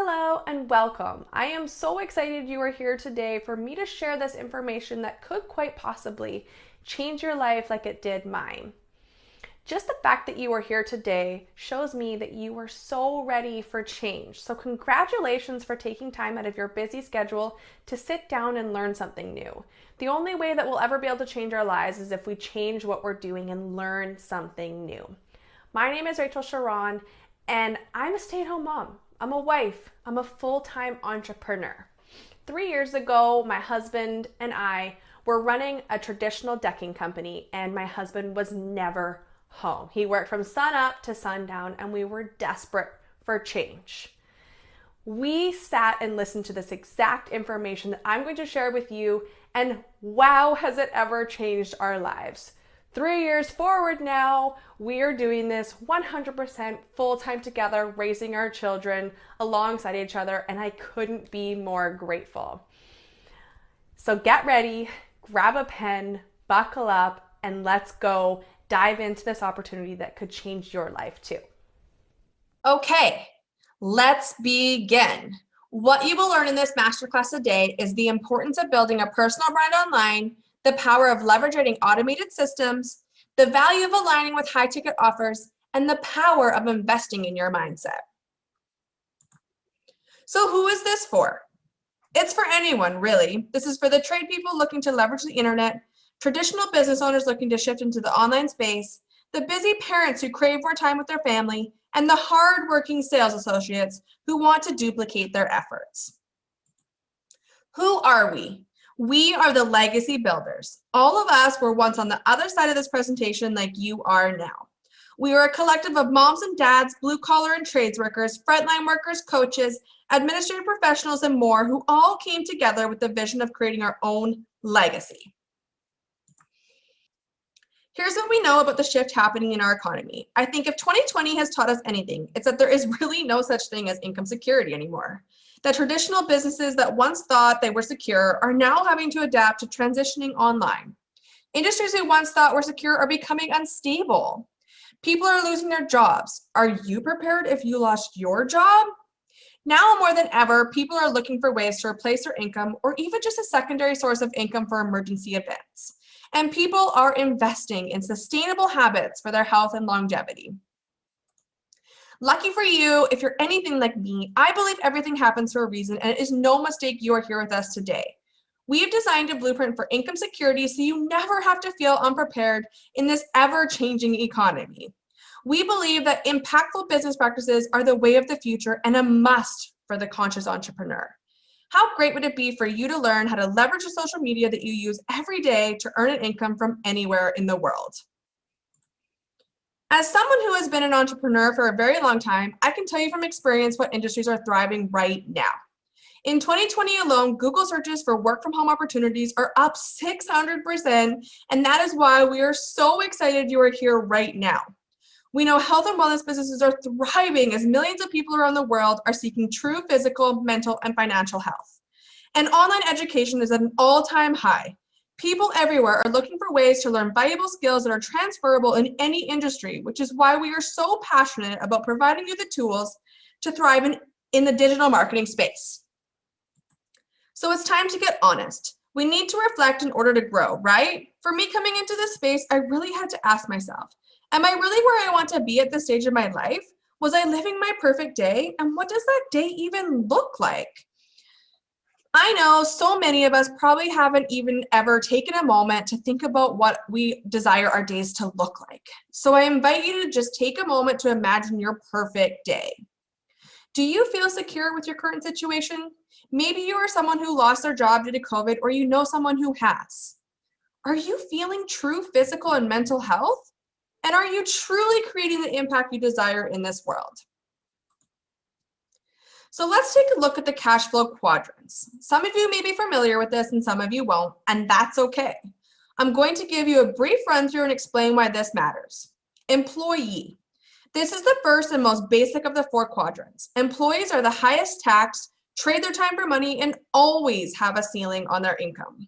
Hello and welcome. I am so excited you are here today for me to share this information that could quite possibly change your life like it did mine. Just the fact that you are here today shows me that you are so ready for change. So, congratulations for taking time out of your busy schedule to sit down and learn something new. The only way that we'll ever be able to change our lives is if we change what we're doing and learn something new. My name is Rachel Sharon, and I'm a stay-at-home mom. I'm a wife. I'm a full-time entrepreneur. 3 years ago, my husband and I were running a traditional decking company, and my husband was never home. He worked from sun up to sundown, and we were desperate for change. We sat and listened to this exact information that I'm going to share with you, and wow, has it ever changed our lives. 3 years forward now, we are doing this 100% full-time together, raising our children alongside each other, and I couldn't be more grateful. So get ready, grab a pen, buckle up, and let's go dive into this opportunity that could change your life too. Okay, let's begin. What you will learn in this masterclass today is the importance of building a personal brand online, the power of leveraging automated systems, the value of aligning with high-ticket offers, and the power of investing in your mindset. So who is this for? It's for anyone, really. This is for the trade people looking to leverage the internet, traditional business owners looking to shift into the online space, the busy parents who crave more time with their family, and the hard-working sales associates who want to duplicate their efforts. Who are we? We are the legacy builders. All of us were once on the other side of this presentation like you are now. We are a collective of moms and dads, blue-collar and trades workers, frontline workers, coaches, administrative professionals, and more who all came together with the vision of creating our own legacy. Here's what we know about the shift happening in our economy. I think if 2020 has taught us anything, it's that there is really no such thing as income security anymore. That traditional businesses that once thought they were secure are now having to adapt to transitioning online. Industries we once thought were secure are becoming unstable. People are losing their jobs. Are you prepared if you lost your job? Now more than ever, people are looking for ways to replace their income or even just a secondary source of income for emergency events. And people are investing in sustainable habits for their health and longevity. Lucky for you, if you're anything like me, I believe everything happens for a reason, and it is no mistake you are here with us today. We have designed a blueprint for income security so you never have to feel unprepared in this ever-changing economy. We believe that impactful business practices are the way of the future and a must for the conscious entrepreneur. How great would it be for you to learn how to leverage the social media that you use every day to earn an income from anywhere in the world? As someone who has been an entrepreneur for a very long time, I can tell you from experience what industries are thriving right now. In 2020 alone, Google searches for work from home opportunities are up 600%, and that is why we are so excited you are here right now. We know health and wellness businesses are thriving as millions of people around the world are seeking true physical, mental, and financial health. And online education is at an all-time high. People everywhere are looking for ways to learn valuable skills that are transferable in any industry, which is why we are so passionate about providing you the tools to thrive in the digital marketing space. So it's time to get honest. We need to reflect in order to grow, right? For me coming into this space, I really had to ask myself, am I really where I want to be at this stage of my life? Was I living my perfect day? And what does that day even look like? I know so many of us probably haven't even ever taken a moment to think about what we desire our days to look like. So I invite you to just take a moment to imagine your perfect day. Do you feel secure with your current situation? Maybe you are someone who lost their job due to COVID, or you know someone who has. Are you feeling true physical and mental health? And are you truly creating the impact you desire in this world? So let's take a look at the cash flow quadrants. Some of you may be familiar with this and some of you won't, and that's okay. I'm going to give you a brief run through and explain why this matters. Employee. This is the first and most basic of the four quadrants. Employees are the highest taxed, trade their time for money, and always have a ceiling on their income.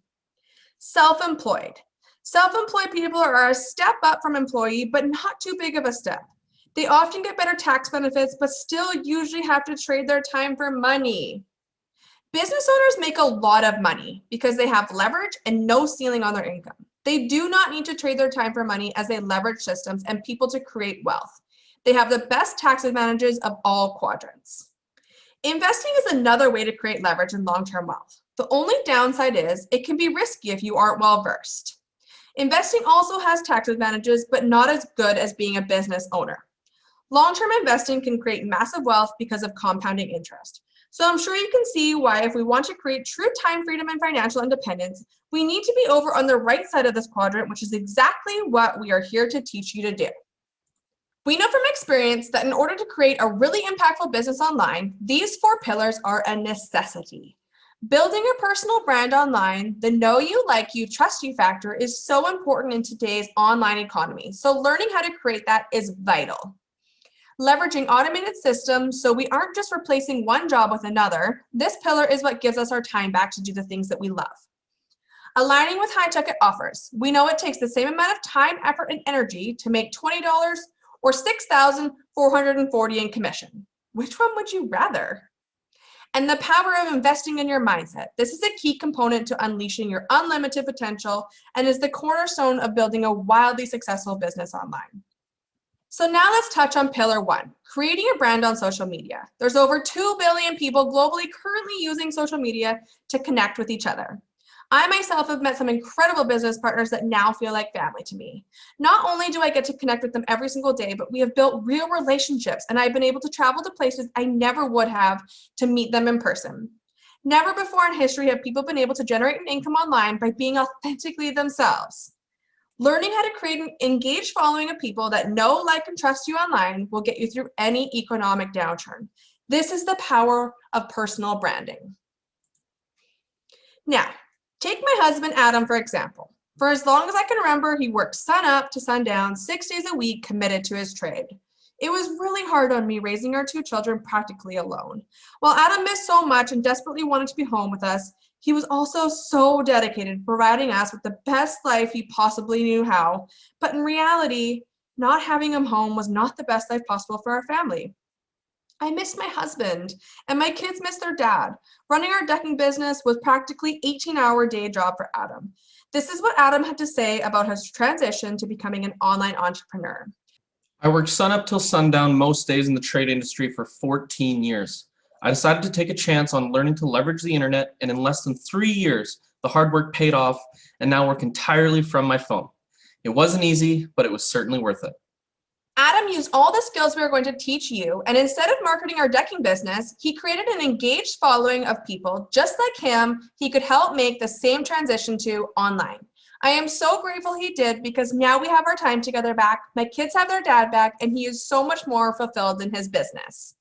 Self-employed. Self-employed people are a step up from employee, but not too big of a step. They often get better tax benefits, but still usually have to trade their time for money. Business owners make a lot of money because they have leverage and no ceiling on their income. They do not need to trade their time for money as they leverage systems and people to create wealth. They have the best tax advantages of all quadrants. Investing is another way to create leverage and long-term wealth. The only downside is it can be risky if you aren't well versed. Investing also has tax advantages, but not as good as being a business owner. Long-term investing can create massive wealth because of compounding interest. So I'm sure you can see why if we want to create true time freedom and financial independence, we need to be over on the right side of this quadrant, which is exactly what we are here to teach you to do. We know from experience that in order to create a really impactful business online, these 4 pillars are a necessity. Building a personal brand online, the know you, like you, trust you factor is so important in today's online economy. So learning how to create that is vital. Leveraging automated systems so we aren't just replacing one job with another. This pillar is what gives us our time back to do the things that we love. Aligning with high ticket offers. We know it takes the same amount of time, effort, and energy to make $20 or $6,440 in commission. Which one would you rather? And the power of investing in your mindset. This is a key component to unleashing your unlimited potential and is the cornerstone of building a wildly successful business online. So now let's touch on pillar 1, creating a brand on social media. There's over 2 billion people globally currently using social media to connect with each other. I myself have met some incredible business partners that now feel like family to me. Not only do I get to connect with them every single day, but we have built real relationships and I've been able to travel to places I never would have to meet them in person. Never before in history have people been able to generate an income online by being authentically themselves. Learning how to create an engaged following of people that know, like, and trust you online will get you through any economic downturn. This is the power of personal branding. Now, take my husband, Adam, for example. For as long as I can remember, he worked sun up to sundown, 6 days a week, committed to his trade. It was really hard on me raising our 2 children practically alone. While Adam missed so much and desperately wanted to be home with us, he was also so dedicated to providing us with the best life he possibly knew how. But in reality, not having him home was not the best life possible for our family. I missed my husband, and my kids missed their dad. Running our decking business was practically an 18-hour day job for Adam. This is what Adam had to say about his transition to becoming an online entrepreneur. I worked sun up till sundown most days in the trade industry for 14 years. I decided to take a chance on learning to leverage the internet, and in less than 3 years, the hard work paid off, and now work entirely from my phone. It wasn't easy, but it was certainly worth it. Adam used all the skills we are going to teach you, and instead of marketing our decking business, he created an engaged following of people just like him he could help make the same transition to online. I am so grateful he did because now we have our time together back, my kids have their dad back, and he is so much more fulfilled in his business.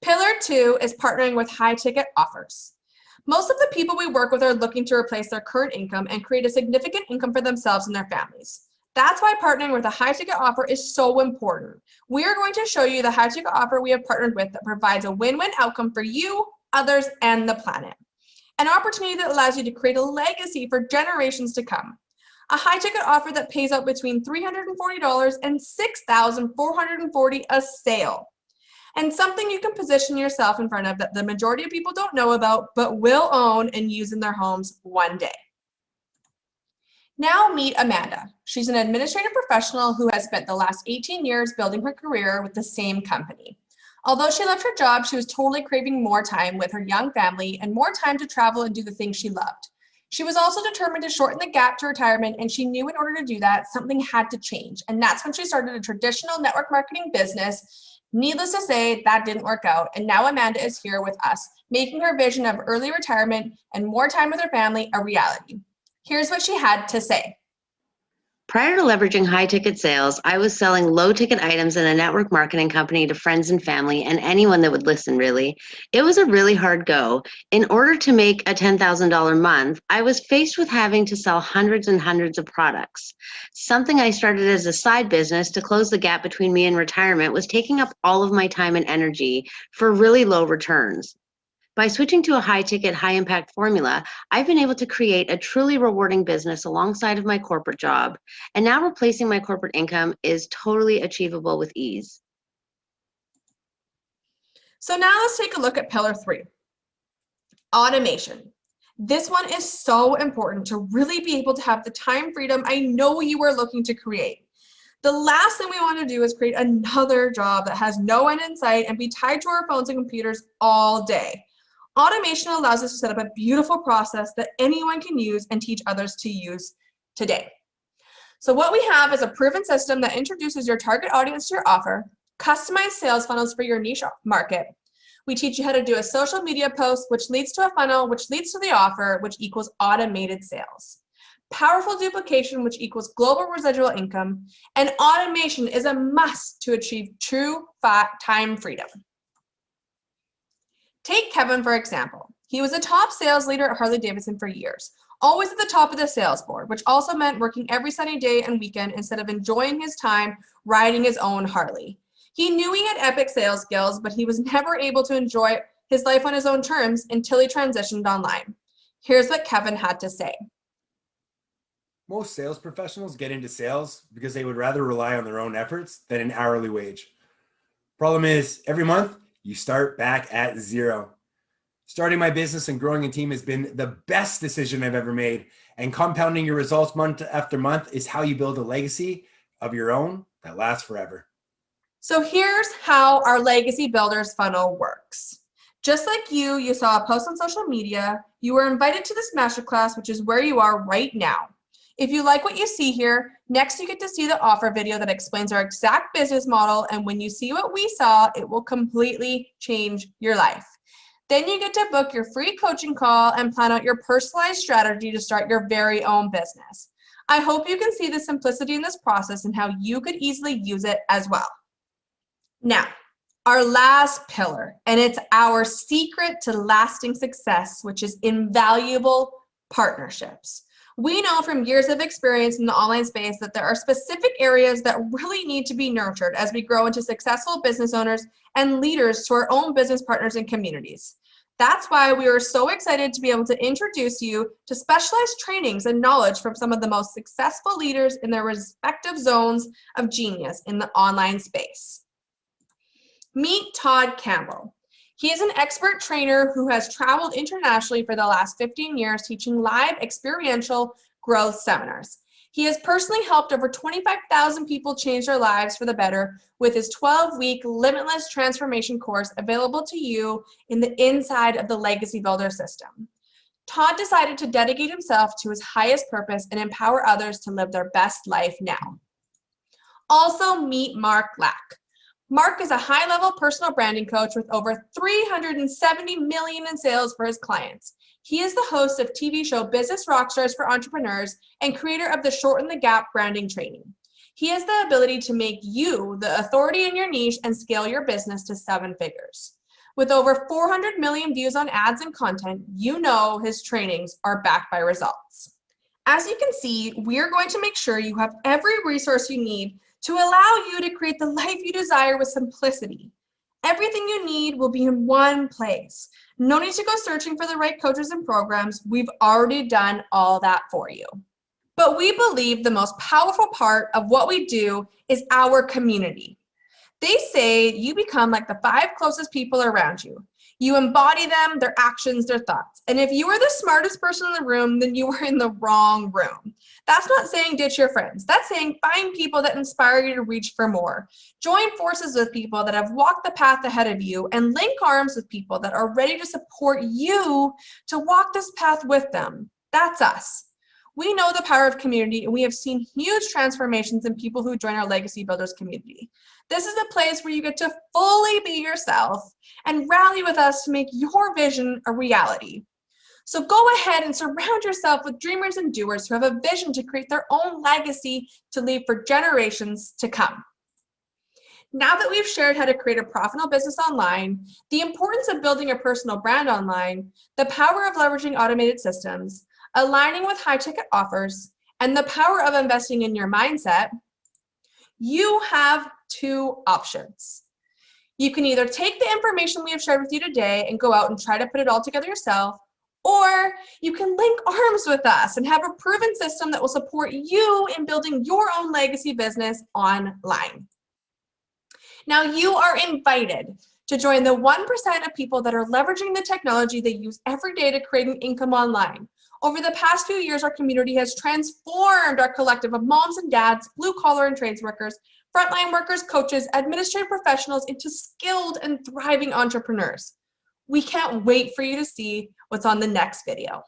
Pillar 2 is partnering with high ticket offers. Most of the people we work with are looking to replace their current income and create a significant income for themselves and their families. That's why partnering with a high ticket offer is so important. We are going to show you the high ticket offer we have partnered with that provides a win-win outcome for you, others, and the planet. An opportunity that allows you to create a legacy for generations to come. A high ticket offer that pays out between $340 and $6,440 a sale. And something you can position yourself in front of that the majority of people don't know about, but will own and use in their homes one day. Now meet Amanda. She's an administrative professional who has spent the last 18 years building her career with the same company. Although she loved her job, she was totally craving more time with her young family and more time to travel and do the things she loved. She was also determined to shorten the gap to retirement, and she knew in order to do that, something had to change. And that's when she started a traditional network marketing business. Needless to say, that didn't work out, and now Amanda is here with us, making her vision of early retirement and more time with her family a reality. Here's what she had to say. Prior to leveraging high-ticket sales, I was selling low-ticket items in a network marketing company to friends and family and anyone that would listen, really. It was a really hard go. In order to make a $10,000 month, I was faced with having to sell hundreds and hundreds of products. Something I started as a side business to close the gap between me and retirement was taking up all of my time and energy for really low returns. By switching to a high-ticket, high-impact formula, I've been able to create a truly rewarding business alongside of my corporate job, and now replacing my corporate income is totally achievable with ease. So now let's take a look at pillar 3, automation. This one is so important to really be able to have the time freedom I know you are looking to create. The last thing we want to do is create another job that has no end in sight and be tied to our phones and computers all day. Automation allows us to set up a beautiful process that anyone can use and teach others to use today. So what we have is a proven system that introduces your target audience to your offer, customized sales funnels for your niche market. We teach you how to do a social media post, which leads to a funnel, which leads to the offer, which equals automated sales. Powerful duplication, which equals global residual income, and automation is a must to achieve true time freedom. Take Kevin, for example. He was a top sales leader at Harley-Davidson for years, always at the top of the sales board, which also meant working every sunny day and weekend instead of enjoying his time riding his own Harley. He knew he had epic sales skills, but he was never able to enjoy his life on his own terms until he transitioned online. Here's what Kevin had to say. Most sales professionals get into sales because they would rather rely on their own efforts than an hourly wage. Problem is, every month, you start back at zero. Starting my business and growing a team has been the best decision I've ever made, and compounding your results month after month is how you build a legacy of your own that lasts forever. So here's how our Legacy Builders funnel works. Just like you saw a post on social media, you were invited to this masterclass, which is where you are right now. If you like what you see here, next you get to see the offer video that explains our exact business model, and when you see what we saw, it will completely change your life. Then you get to book your free coaching call and plan out your personalized strategy to start your very own business. I hope you can see the simplicity in this process and how you could easily use it as well. Now, our last pillar, and it's our secret to lasting success, which is invaluable partnerships. We know from years of experience in the online space that there are specific areas that really need to be nurtured as we grow into successful business owners and leaders to our own business partners and communities. That's why we are so excited to be able to introduce you to specialized trainings and knowledge from some of the most successful leaders in their respective zones of genius in the online space. Meet Todd Campbell. He is an expert trainer who has traveled internationally for the last 15 years teaching live experiential growth seminars. He has personally helped over 25,000 people change their lives for the better with his 12-week Limitless Transformation course available to you in the inside of the Legacy Builder system. Todd decided to dedicate himself to his highest purpose and empower others to live their best life now. Also meet Mark Lack. Mark is a high-level personal branding coach with over $370 million in sales for his clients. He is the host of TV show Business Rockstars for Entrepreneurs and creator of the Shorten the Gap branding training. He has the ability to make you the authority in your niche and scale your business to 7 figures. With over 400 million views on ads and content, you know his trainings are backed by results. As you can see, we are going to make sure you have every resource you need to allow you to create the life you desire with simplicity. Everything you need will be in one place. No need to go searching for the right coaches and programs. We've already done all that for you. But we believe the most powerful part of what we do is our community. They say you become like the 5 closest people around you. You embody them, their actions, their thoughts. And if you are the smartest person in the room, then you are in the wrong room. That's not saying ditch your friends. That's saying find people that inspire you to reach for more. Join forces with people that have walked the path ahead of you and link arms with people that are ready to support you to walk this path with them. That's us. We know the power of community, and we have seen huge transformations in people who join our Legacy Builders community. This is a place where you get to fully be yourself and rally with us to make your vision a reality. So go ahead and surround yourself with dreamers and doers who have a vision to create their own legacy to leave for generations to come. Now that we've shared how to create a profitable business online, the importance of building a personal brand online, the power of leveraging automated systems, aligning with high-ticket offers, and the power of investing in your mindset, you have 2 options. You can either take the information we have shared with you today and go out and try to put it all together yourself, or you can link arms with us and have a proven system that will support you in building your own legacy business online. Now, you are invited to join the 1% of people that are leveraging the technology they use every day to create an income online. Over the past few years, our community has transformed our collective of moms and dads, blue collar and trades workers, frontline workers, coaches, administrative professionals into skilled and thriving entrepreneurs. We can't wait for you to see what's on the next video.